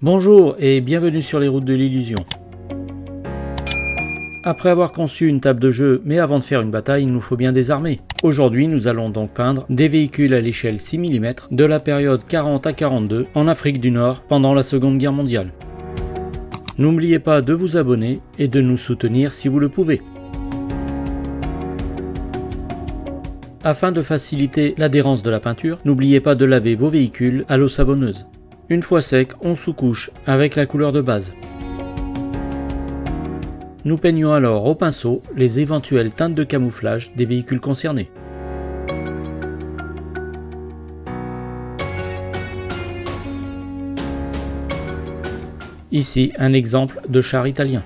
Bonjour et bienvenue sur les routes de l'illusion. Après avoir conçu une table de jeu, mais avant de faire une bataille, il nous faut bien des armées. Aujourd'hui, nous allons donc peindre des véhicules à l'échelle 6 mm de la période 40 à 42 en Afrique du Nord pendant la Seconde Guerre mondiale. N'oubliez pas de vous abonner et de nous soutenir si vous le pouvez. Afin de faciliter l'adhérence de la peinture, n'oubliez pas de laver vos véhicules à l'eau savonneuse. Une fois sec, on sous-couche avec la couleur de base. Nous peignons alors au pinceau les éventuelles teintes de camouflage des véhicules concernés. Ici, un exemple de char italien.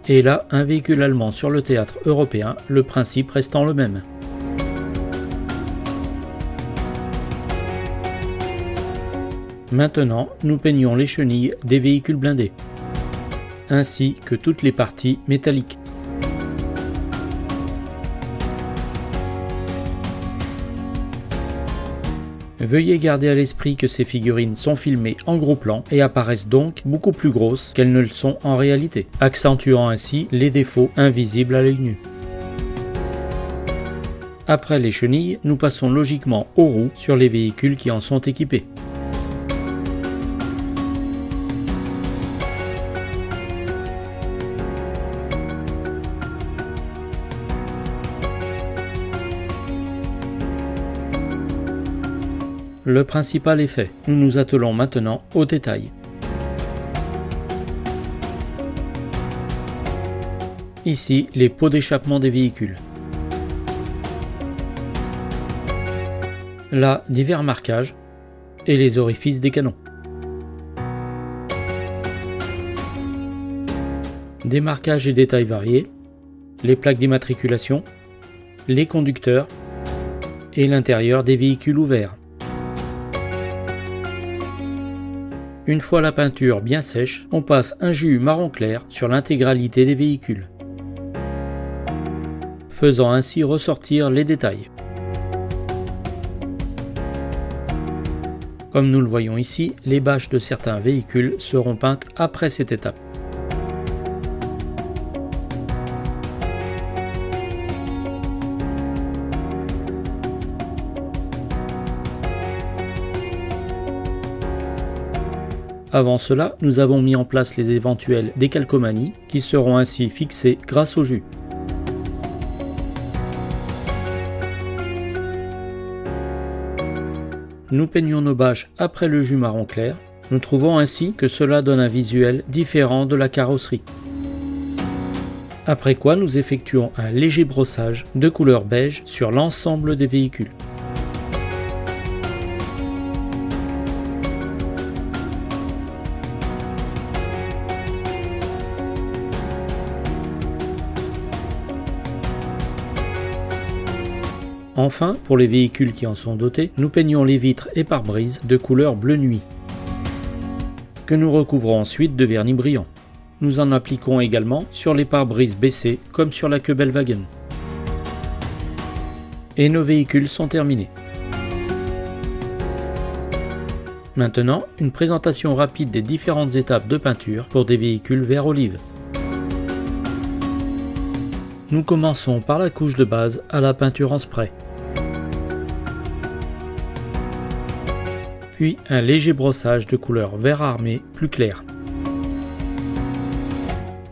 Et là, un véhicule allemand sur le théâtre européen, le principe restant le même. Maintenant, nous peignons les chenilles des véhicules blindés, ainsi que toutes les parties métalliques. Veuillez garder à l'esprit que ces figurines sont filmées en gros plan et apparaissent donc beaucoup plus grosses qu'elles ne le sont en réalité, accentuant ainsi les défauts invisibles à l'œil nu. Après les chenilles, nous passons logiquement aux roues sur les véhicules qui en sont équipés. Le principal est fait, nous nous attelons maintenant aux détails. Ici, les pots d'échappement des véhicules. Là, divers marquages et les orifices des canons. Des marquages et détails variés, les plaques d'immatriculation, les conducteurs et l'intérieur des véhicules ouverts. Une fois la peinture bien sèche, on passe un jus marron clair sur l'intégralité des véhicules, faisant ainsi ressortir les détails. Comme nous le voyons ici, les bâches de certains véhicules seront peintes après cette étape. Avant cela, nous avons mis en place les éventuelles décalcomanies qui seront ainsi fixées grâce au jus. Nous peignons nos bâches après le jus marron clair. Nous trouvons ainsi que cela donne un visuel différent de la carrosserie. Après quoi, nous effectuons un léger brossage de couleur beige sur l'ensemble des véhicules. Enfin, pour les véhicules qui en sont dotés, nous peignons les vitres et pare-brise de couleur bleu nuit, que nous recouvrons ensuite de vernis brillant. Nous en appliquons également sur les pare-brise baissés comme sur la queue Bellwagen. Et nos véhicules sont terminés. Maintenant, une présentation rapide des différentes étapes de peinture pour des véhicules vert olive. Nous commençons par la couche de base à la peinture en spray. Puis un léger brossage de couleur vert armé plus clair.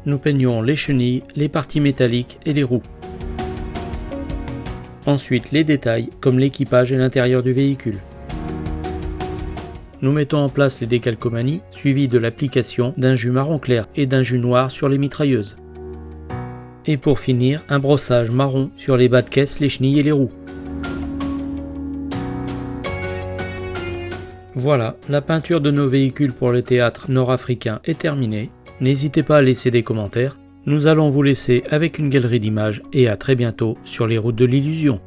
Nous peignons les chenilles, les parties métalliques et les roues. Ensuite les détails comme l'équipage et l'intérieur du véhicule. Nous mettons en place les décalcomanies suivies de l'application d'un jus marron clair et d'un jus noir sur les mitrailleuses. Et pour finir, un brossage marron sur les bas de caisse, les chenilles et les roues. Voilà, la peinture de nos véhicules pour le théâtre nord-africain est terminée. N'hésitez pas à laisser des commentaires. Nous allons vous laisser avec une galerie d'images et à très bientôt sur les routes de l'illusion.